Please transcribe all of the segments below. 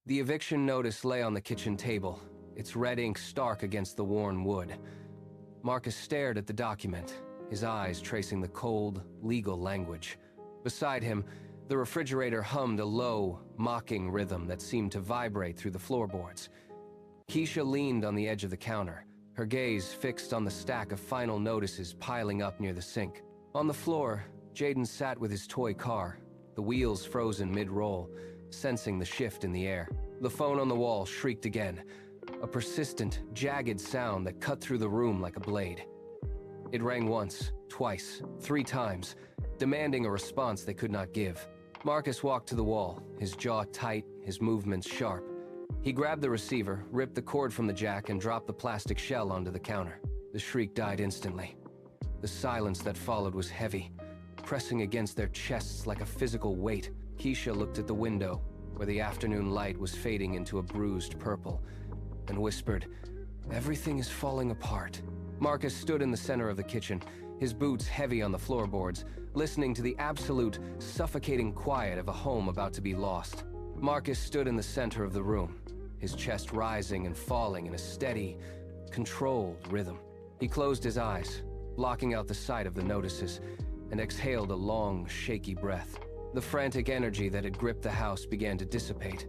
The eviction notice lay on the kitchen table, its red ink stark against the worn wood. Marcus stared at the document, his eyes tracing the cold, legal language. Beside him, the refrigerator hummed a low, mocking rhythm that seemed to vibrate through the floorboards. Keisha leaned on the edge of the counter, her gaze fixed on the stack of final notices piling up near the sink. On the floor, Jaden sat with his toy car, the wheels frozen mid-roll, sensing the shift in the air. The phone on the wall shrieked again, a persistent, jagged sound that cut through the room like a blade. It rang once, twice, 3 times, demanding a response they could not give. Marcus walked to the wall, his jaw tight, his movements sharp. He grabbed the receiver, ripped the cord from the jack, and dropped the plastic shell onto the counter. The shriek died instantly. The silence that followed was heavy, pressing against their chests like a physical weight. Keisha looked at the window, where the afternoon light was fading into a bruised purple, and whispered, "Everything is falling apart." Marcus stood in the center of the kitchen, his boots heavy on the floorboards, listening to the absolute, suffocating quiet of a home about to be lost. Marcus stood in the center of the room, his chest rising and falling in a steady, controlled rhythm. He closed his eyes, blocking out the sight of the notices, and exhaled a long, shaky breath. The frantic energy that had gripped the house began to dissipate,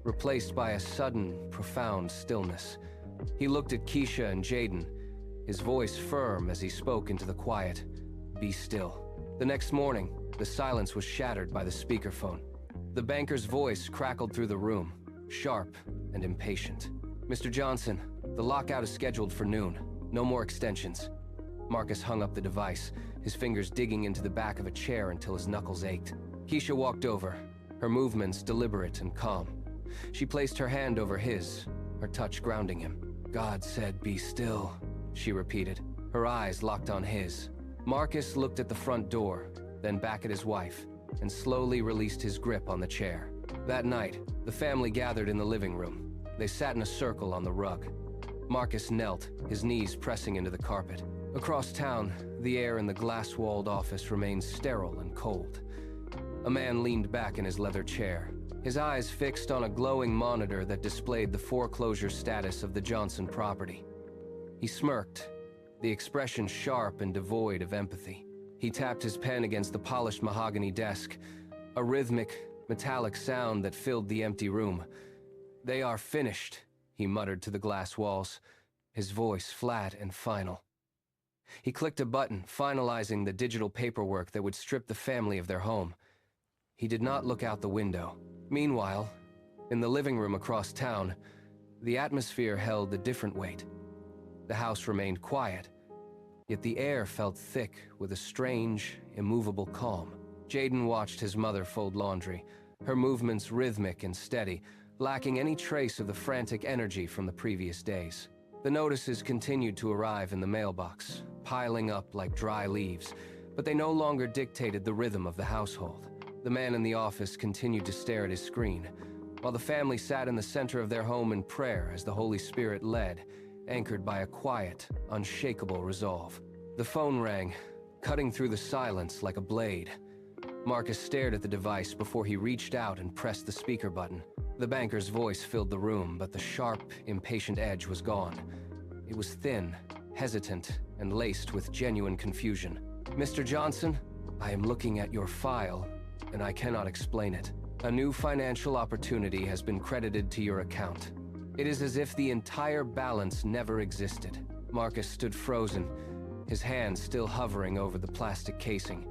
replaced by a sudden, profound stillness. He looked at Keisha and Jaden, his voice firm as he spoke into the quiet. "Be still." The next morning, the silence was shattered by the speakerphone. The banker's voice crackled through the room, sharp and impatient. "Mr. Johnson, the lockout is scheduled for noon. No more extensions." Marcus hung up the device, his fingers digging into the back of a chair until his knuckles ached. Keisha walked over, her movements deliberate and calm. She placed her hand over his, her touch grounding him. "God said, be still," she repeated, her eyes locked on his. Marcus looked at the front door, then back at his wife, and slowly released his grip on the chair. That night, the family gathered in the living room. They sat in a circle on the rug. Marcus knelt, his knees pressing into the carpet. Across town, the air in the glass-walled office remained sterile and cold. A man leaned back in his leather chair, his eyes fixed on a glowing monitor that displayed the foreclosure status of the Johnson property. He smirked, the expression sharp and devoid of empathy. He tapped his pen against the polished mahogany desk, a rhythmic, metallic sound that filled the empty room. "They are finished," he muttered to the glass walls, his voice flat and final. He clicked a button, finalizing the digital paperwork that would strip the family of their home. He did not look out the window. Meanwhile, in the living room across town, the atmosphere held a different weight. The house remained quiet, yet the air felt thick with a strange, immovable calm. Jaden watched his mother fold laundry, her movements rhythmic and steady, lacking any trace of the frantic energy from the previous days. The notices continued to arrive in the mailbox, piling up like dry leaves, but they no longer dictated the rhythm of the household. The man in the office continued to stare at his screen, while the family sat in the center of their home in prayer as the Holy Spirit led, anchored by a quiet, unshakable resolve. The phone rang, cutting through the silence like a blade. Marcus stared at the device before he reached out and pressed the speaker button. The banker's voice filled the room, but the sharp, impatient edge was gone. It was thin, hesitant, and laced with genuine confusion. "Mr. Johnson, I am looking at your file, and I cannot explain it. A new financial opportunity has been credited to your account. It is as if the entire balance never existed." Marcus stood frozen, his hand still hovering over the plastic casing.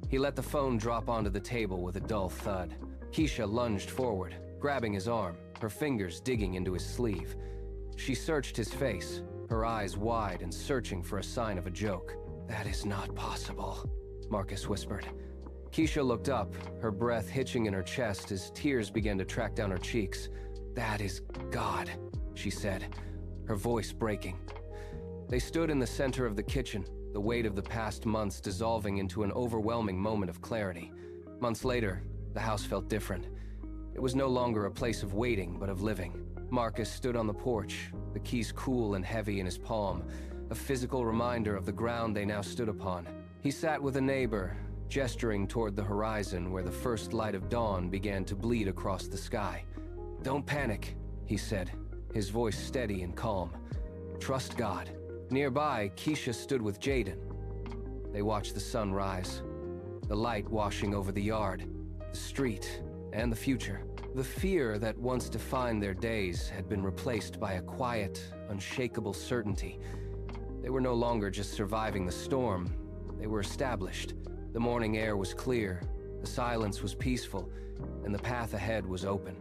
He let the phone drop onto the table with a dull thud. Keisha lunged forward, grabbing his arm, her fingers digging into his sleeve. She searched his face, her eyes wide and searching for a sign of a joke. "That is not possible," Marcus whispered. Keisha looked up, her breath hitching in her chest as tears began to track down her cheeks. "That is God," she said, her voice breaking. They stood in the center of the kitchen, the weight of the past months dissolving into an overwhelming moment of clarity. Months later, the house felt different. It was no longer a place of waiting, but of living. Marcus stood on the porch, the keys cool and heavy in his palm, a physical reminder of the ground they now stood upon. He sat with a neighbor, gesturing toward the horizon where the first light of dawn began to bleed across the sky. "Don't panic," he said, his voice steady and calm. "Trust God." Nearby, Keisha stood with Jaden. They watched the sun rise, the light washing over the yard, the street, and the future. The fear that once defined their days had been replaced by a quiet, unshakable certainty. They were no longer just surviving the storm, they were established. The morning air was clear, the silence was peaceful, and the path ahead was open.